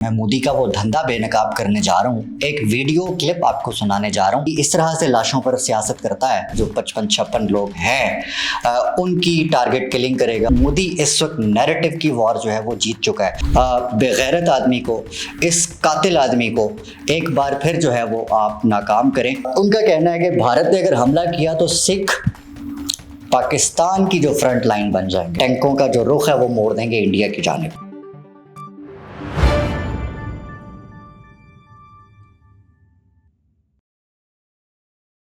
मैं मोदी का वो धंधा बेनकाब करने जा रहा हूँ। एक वीडियो क्लिप आपको सुनाने जा रहा हूँ कि इस तरह से लाशों पर सियासत करता है जो 55-56 लोग हैं उनकी टारगेट किलिंग करेगा। मोदी इस वक्त नैरेटिव की वॉर जो है वो जीत चुका है। बेगैरत आदमी को, इस कातिल आदमी को एक बार फिर जो है वो आप नाकाम करें। उनका कहना है कि भारत ने अगर हमला किया तो सिख पाकिस्तान की जो फ्रंट लाइन बन जाएंगे, टैंकों का जो रुख है वो मोड़ देंगे इंडिया की जानिब।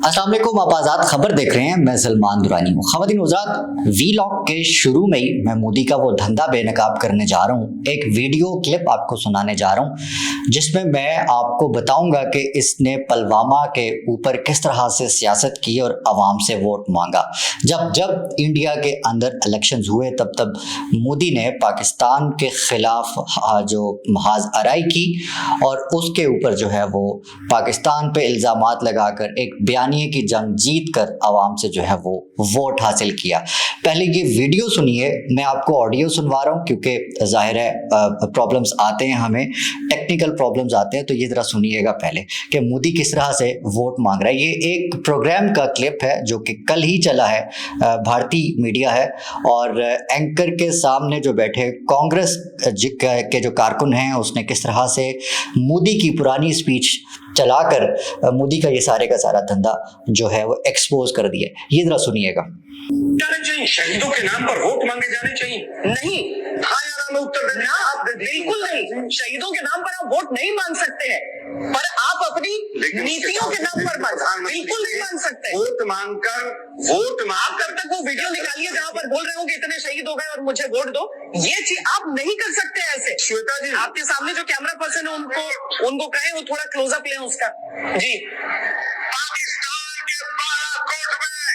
अस्सलाम वालेकुम, आप आज़ाद खबर देख रहे हैं। मैं सलमान दुरानी हूँ। ख़वातीन हज़रात, वीलॉग के शुरू में ही मैं मोदी का वो धंधा बेनकाब करने जा रहा हूँ। एक वीडियो क्लिप आपको सुनाने जा रहा हूँ जिसमें मैं आपको बताऊंगा कि इसने पुलवामा के ऊपर किस तरह से सियासत की और आवाम से वोट मांगा। जब जब इंडिया के अंदर इलेक्शंस हुए तब तब मोदी ने पाकिस्तान के ख़िलाफ़ जो महाज आराई की और उसके ऊपर जो है वो पाकिस्तान पे इल्ज़ामात लगाकर एक बयान की जंग जीत कर आवाम से जो है वो वोट हासिल किया। पहले ये वीडियो सुनिए, मैं आपको ऑडियो सुनवा रहा हूँ क्योंकि जाहिर है प्रॉब्लम्स आते हैं, हमें टेक्निकल प्रॉब्लम्स आते हैं। तो ये जरा सुनिएगा पहले कि मोदी किस तरह से वोट मांग रहा है। ये एक प्रोग्राम का क्लिप है जो कि कल ही चला है, भारतीय मीडिया है, और एंकर के सामने जो बैठे कांग्रेस के जो कारकुन हैं उसने किस तरह से मोदी की पुरानी स्पीच चलाकर मोदी का ये सारे का सारा धंधा जो है वो एक्सपोज कर दिया। ये जरा सुनिएगा। शहीदों के नाम पर वोट मांगे जाने चाहिए? नहीं। हाँ या ना में उत्तर देना। आप बिल्कुल नहीं, शहीदों के नाम पर आप वोट नहीं मांग सकते हैं, पर आप अपनी नीतियों के नाम पर बिल्कुल नहीं मांग सकते। वोट मांगकर आप कब तक वो वीडियो निकालिए जहां पर बोल रहे हो कि इतने शहीद हो गए और मुझे वोट दो, ये चीज आप नहीं कर सकते ऐसे। श्वेता जी, आपके सामने जो कैमरा पर्सन है उनको कहें वो थोड़ा क्लोजअप लें उसका। जी, पाकिस्तान के बालाकोट में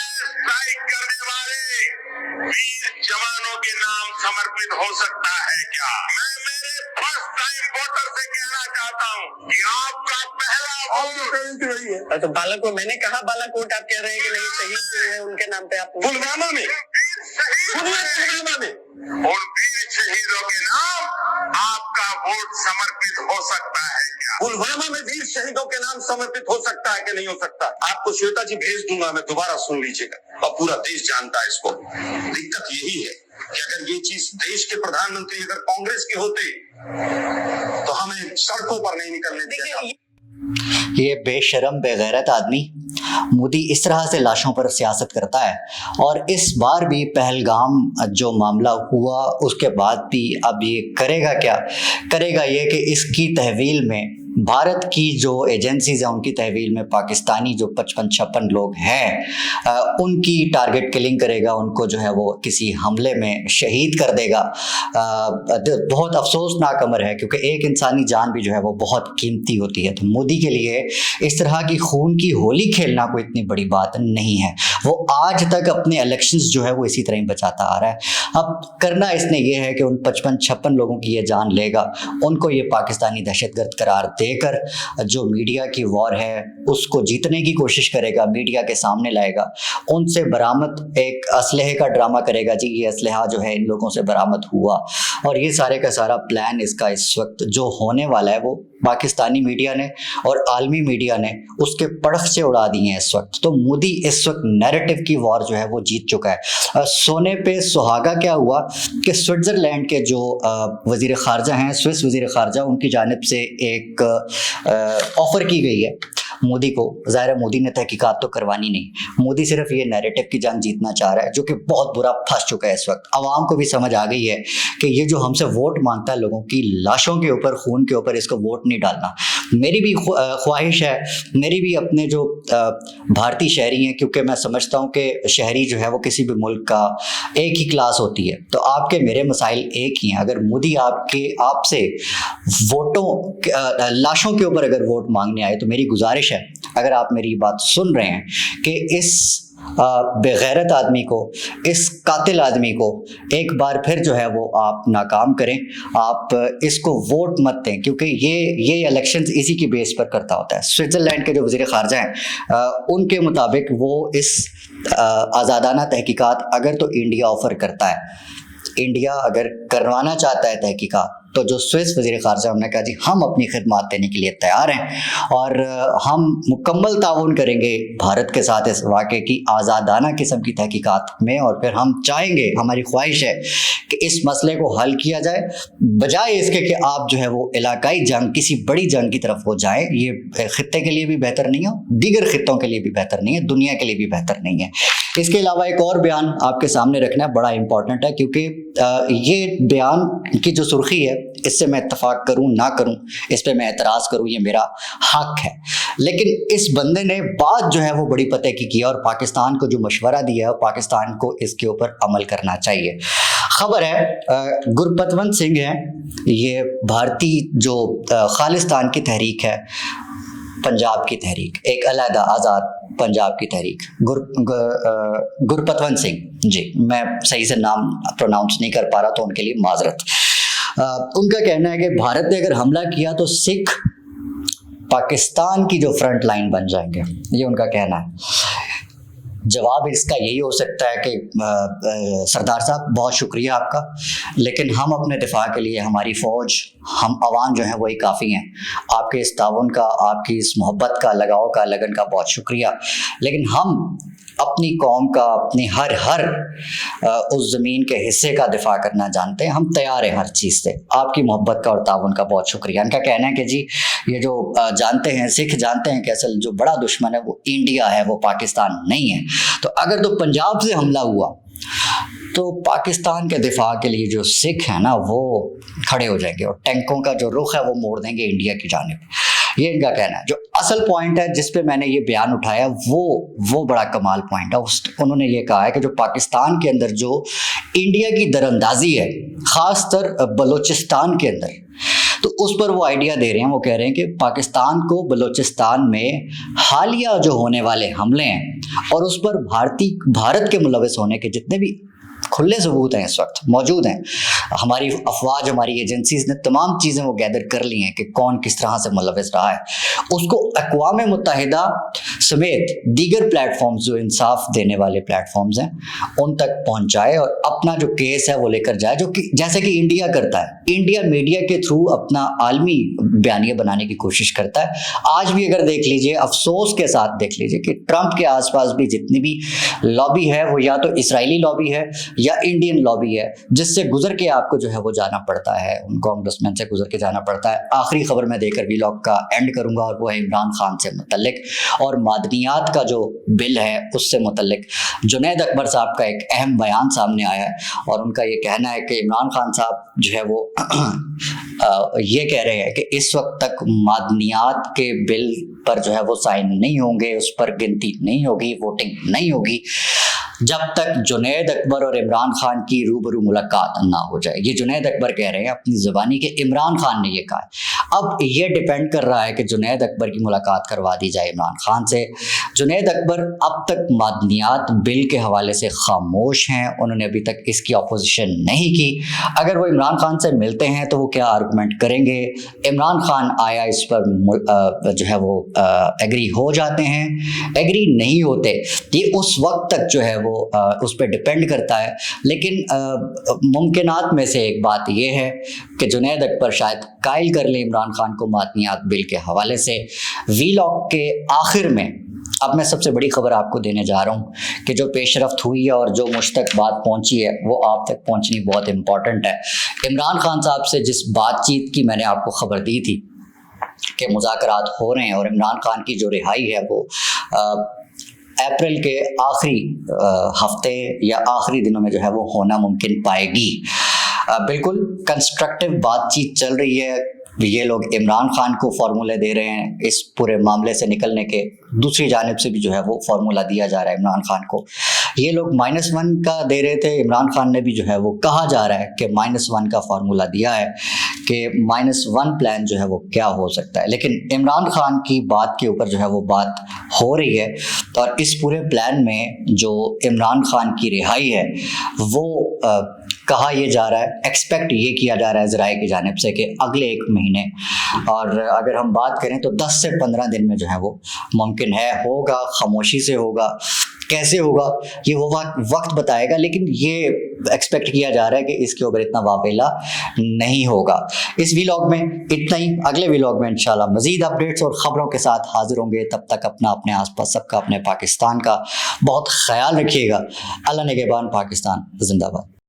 स्ट्राइक करने वाले वीर जवानों के नाम समर्पित हो सकता है क्या? मैं मेरे फर्स्ट टाइम वोटर से कहना चाहता हूं कि आपका पहला वोट वही है। तो बालाकोट, मैंने कहा बालाकोट, आप कह रहे हैं कि नहीं, शहीद जो है उनके नाम पे आप पुलवामा में उन वीर शहीदों के नाम आपका वोट समर्पित हो सकता है क्या? पुलवामा में वीर शहीदों के नाम समर्पित हो सकता है कि नहीं हो सकता? आपको श्वेता जी भेज दूंगा, मैं दोबारा सुन लीजिएगा, और पूरा देश जानता है इसको। दिक्कत यही है कि अगर ये चीज देश के प्रधानमंत्री अगर कांग्रेस के होते तो हमें सड़कों पर नहीं निकलने दिया। ये बेशरम बेगैरत आदमी मोदी इस तरह से लाशों पर सियासत करता है। और इस बार भी पहलगाम जो मामला हुआ उसके बाद भी अब ये करेगा क्या? करेगा ये कि इसकी तहवील में भारत की जो एजेंसीज हैं उनकी तहवील में पाकिस्तानी जो 55-56 लोग हैं उनकी टारगेट किलिंग करेगा, उनको जो है वो किसी हमले में शहीद कर देगा। बहुत अफसोसनाक अमर है क्योंकि एक इंसानी जान भी जो है वो बहुत कीमती होती है। तो मोदी के लिए इस तरह की खून की होली खेलना कोई इतनी बड़ी बात नहीं है। वो आज तक अपने इलेक्शंस जो है वो इसी तरह ही बचाता आ रहा है। अब करना इसने ये है कि उन 55-56 लोगों की ये जान लेगा, उनको ये पाकिस्तानी दहशतगर्द करार देकर जो मीडिया की वॉर है उसको जीतने की कोशिश करेगा, मीडिया के सामने लाएगा, उनसे बरामद एक असलहे का ड्रामा करेगा। जी, ये असलहा जो है इन लोगों से बरामद हुआ, और ये सारे का सारा प्लान इसका इस वक्त जो होने वाला है वो पाकिस्तानी मीडिया ने और आलमी मीडिया ने उसके पड़ख से उड़ा दिए हैं इस वक्त। तो मोदी इस वक्त नैरेटिव की वॉर जो है वो जीत चुका है। सोने पे सुहागा क्या हुआ कि स्विट्ज़रलैंड के जो वज़ीर ख़ारजा हैं, स्विस वज़ीर ख़ारजा, उनकी जानिब से एक ऑफ़र की गई है मोदी को। ज़ाहिर है मोदी ने तहकीकात तो करवानी नहीं, मोदी सिर्फ ये नैरेटिव की जंग जीतना चाह रहा है जो कि बहुत बुरा फंस चुका है इस वक्त। आवाम को भी समझ आ गई है कि ये जो हमसे वोट मांगता है लोगों की लाशों के ऊपर, खून के ऊपर, इसको वोट नहीं डालना। मेरी भी ख्वाहिश है, मेरी भी अपने जो भारतीय शहरी हैं, क्योंकि मैं समझता हूँ कि शहरी जो है वो किसी भी मुल्क का एक ही क्लास होती है, तो आपके मेरे मसाइल एक ही हैं। अगर मोदी आपसे वोटों लाशों के ऊपर अगर वोट मांगने आए तो मेरी गुजारिश है, अगर आप मेरी बात सुन रहे हैं, कि इस बेगैरत आदमी को, इस कातिल आदमी को एक बार फिर जो है वो आप नाकाम करें। आप इसको वोट मत दें क्योंकि ये इलेक्शंस इसी की बेस पर करता होता है। स्विट्ज़रलैंड के जो वज़ीर ख़ारजा हैं उनके मुताबिक वो इस आज़ादाना तहकीकात अगर तो इंडिया ऑफ़र करता है, इंडिया अगर करवाना चाहता है तहकीकात, तो जो स्विस वज़ीर ख़ारजा उन्होंने कहा जी हम अपनी खिदमत देने के लिए तैयार हैं और हम मुकम्मल ताउन करेंगे भारत के साथ इस वाक़े की आज़ादाना किस्म की तहकीकात में, और फिर हम चाहेंगे, हमारी ख्वाहिश है कि इस मसले को हल किया जाए बजाय इसके कि आप जो है वो इलाकाई जंग, किसी बड़ी जंग की तरफ हो जाएं। ये खित्ते के लिए भी बेहतर नहीं है, दीगर खित्तों के लिए भी बेहतर नहीं है, दुनिया के लिए भी बेहतर नहीं है। इसके अलावा एक और बयान आपके सामने रखना बड़ा इंपॉर्टेंट है, क्योंकि ये बयान की जो सुर्खी है इससे मैं इत्तफाक करूं ना करूं, इस पर मैं एतराज़ करूं, ये मेरा हक है, लेकिन इस बंदे ने बात जो है वो बड़ी पते की किया और पाकिस्तान को जो मशवरा दिया है पाकिस्तान को इसके ऊपर अमल करना चाहिए। खबर है गुरपतवंत सिंह है, ये भारतीय जो खालिस्तान की तहरीक है, पंजाब की तहरीक, एक अलहदा आज़ाद पंजाब की तहरीक, गुरपतवंत सिंह जी, मैं सही से नाम प्रोनाउंस नहीं कर पा रहा तो उनके लिए माजरत। उनका कहना है कि भारत ने अगर हमला किया तो सिख पाकिस्तान की जो फ्रंट लाइन बन जाएंगे, ये उनका कहना है। जवाब इसका यही हो सकता है कि सरदार साहब बहुत शुक्रिया आपका, लेकिन हम अपने दिफा के लिए, हमारी फ़ौज, हम अवाम जो है वही काफ़ी हैं। आपके इस ताउन का, आपकी इस मोहब्बत का, लगाव का, लगन का बहुत शुक्रिया, लेकिन हम अपनी कौम का, अपनी हर उस ज़मीन के हिस्से का दिफा करना जानते हैं, हम तैयार हैं हर चीज़ से। आपकी मोहब्बत का और ताउन का बहुत शुक्रिया। इनका कहना है कि जी ये जो जानते हैं, सिख जानते हैं कि असल जो बड़ा दुश्मन है वो इंडिया है, वो पाकिस्तान नहीं है। तो अगर तो पंजाब से हमला हुआ तो पाकिस्तान के दिफा के लिए जो सिख हैं ना वो खड़े हो जाएंगे और टैंकों का जो रुख है वो मोड़ देंगे इंडिया की जानिब। ये इनका कहना है। जो असल पॉइंट है जिस पे मैंने ये बयान उठाया वो बड़ा कमाल पॉइंट है। उन्होंने ये कहा है कि जो पाकिस्तान के अंदर जो इंडिया की दरअंदाजी है, ख़ासतर बलूचिस्तान के अंदर, तो उस पर वो आइडिया दे रहे हैं। वो कह रहे हैं कि पाकिस्तान को बलूचिस्तान में हालिया जो होने वाले हमले हैं और उस पर भारत के मुलविस होने के जितने भी खुले सबूत हैं इस वक्त मौजूद हैं, हमारी अफवाज, हमारी एजेंसीज ने तमाम चीज़ें वो गैदर कर ली हैं कि कौन किस तरह से मुलविस रहा है, उसको अक़वाम मुत्तहिदा समेत दीगर प्लेटफॉर्म्स जो इंसाफ देने वाले प्लेटफॉर्म्स हैं उन तक पहुंचाए और अपना जो केस है वो लेकर जाए, जो कि जैसे कि इंडिया करता है। इंडिया मीडिया के थ्रू अपना आलमी बयानिया बनाने की कोशिश करता है। आज भी अगर देख लीजिए, अफसोस के साथ देख लीजिए कि ट्रंप के आसपास भी जितनी भी लॉबी है वो या तो इसराइली लॉबी है या इंडियन लॉबी है, जिससे गुजर के आपको जो है वो जाना पड़ता है, उन कांग्रेसमैन से गुजर के जाना पड़ता है। आखिरी खबर मैं देकर व्लॉग का एंड करूंगा और वो है इमरान खान से मुतल्लिक और मादनियात का जो बिल है उससे मुतल्लिक। जुनैद अकबर साहब का एक अहम बयान सामने आया है और उनका ये कहना है कि इमरान खान साहब जो है वो ये कह रहे हैं कि इस वक्त तक मादनियात के बिल पर जो है वो साइन नहीं होंगे, उस पर गिनती नहीं होगी, वोटिंग नहीं होगी जब तक जुनैद अकबर और इमरान खान की रूबरू मुलाकात ना हो जाए। ये जुनैद अकबर कह रहे हैं अपनी ज़बानी के, इमरान खान ने ये कहा है। अब ये डिपेंड कर रहा है कि जुनैद अकबर की मुलाकात करवा दी जाए इमरान खान से। जुनैद अकबर अब तक मादनियात बिल के हवाले से खामोश हैं, उन्होंने अभी तक इसकी अपोजिशन नहीं की। अगर वो इमरान खान से मिलते हैं तो वो क्या आर्गूमेंट करेंगे? इमरान खान आया इस पर जो है वो एग्री हो जाते हैं, एग्री नहीं होते, ये उस वक्त तक जो है वो उस पर डिपेंड करता है। लेकिन मुमकिनात में से एक बात यह है कि जुनैद अकबर शायद कायल कर ले इमरान खान को मादनियात बिल के हवाले से। व्लॉग के आखिर में अब मैं सबसे बड़ी खबर आपको देने जा रहा हूँ कि जो पेशरफ्त हुई है और जो मुझ तक बात पहुँची है वो आप तक पहुँचनी बहुत इम्पॉर्टेंट है। इमरान खान साहब से जिस बातचीत की मैंने आपको खबर दी थी कि मुज़ाकरात हो रहे हैं और इमरान खान की जो रिहाई है वो अप्रैल के आखिरी हफ्ते या आखिरी दिनों में जो है वो होना मुमकिन पाएगी। बिल्कुल कंस्ट्रक्टिव बातचीत चल रही है। ये लोग इमरान खान को फार्मूले दे रहे हैं इस पूरे मामले से निकलने के, दूसरी जानिब से भी जो है वो फार्मूला दिया जा रहा है इमरान खान को। ये लोग -1 का दे रहे थे, इमरान खान ने भी जो है वो कहा जा रहा है कि -1 का फार्मूला दिया है कि -1 प्लान जो है वो क्या हो सकता है। लेकिन इमरान खान की बात के ऊपर जो है वो बात हो रही है और इस पूरे प्लान में जो इमरान खान की रिहाई है वो कहा यह जा रहा है, एक्सपेक्ट ये किया जा रहा है ज़राए की जानिब से कि अगले 1 महीने, और अगर हम बात करें तो 10 से 15 दिन में जो है वो मुमकिन है, होगा, खामोशी से होगा, कैसे होगा ये वो वक्त बताएगा, लेकिन ये एक्सपेक्ट किया जा रहा है कि इसके ऊपर इतना वावेला नहीं होगा। इस व्लॉग में इतना ही, अगले व्लॉग में इंशाल्लाह मजीद अपडेट्स और ख़बरों के साथ हाजिर होंगे। तब तक अपना, अपने आसपास सबका, अपने पाकिस्तान का बहुत ख्याल रखिएगा। अल्लाह निगहबान, पाकिस्तान जिंदाबाद।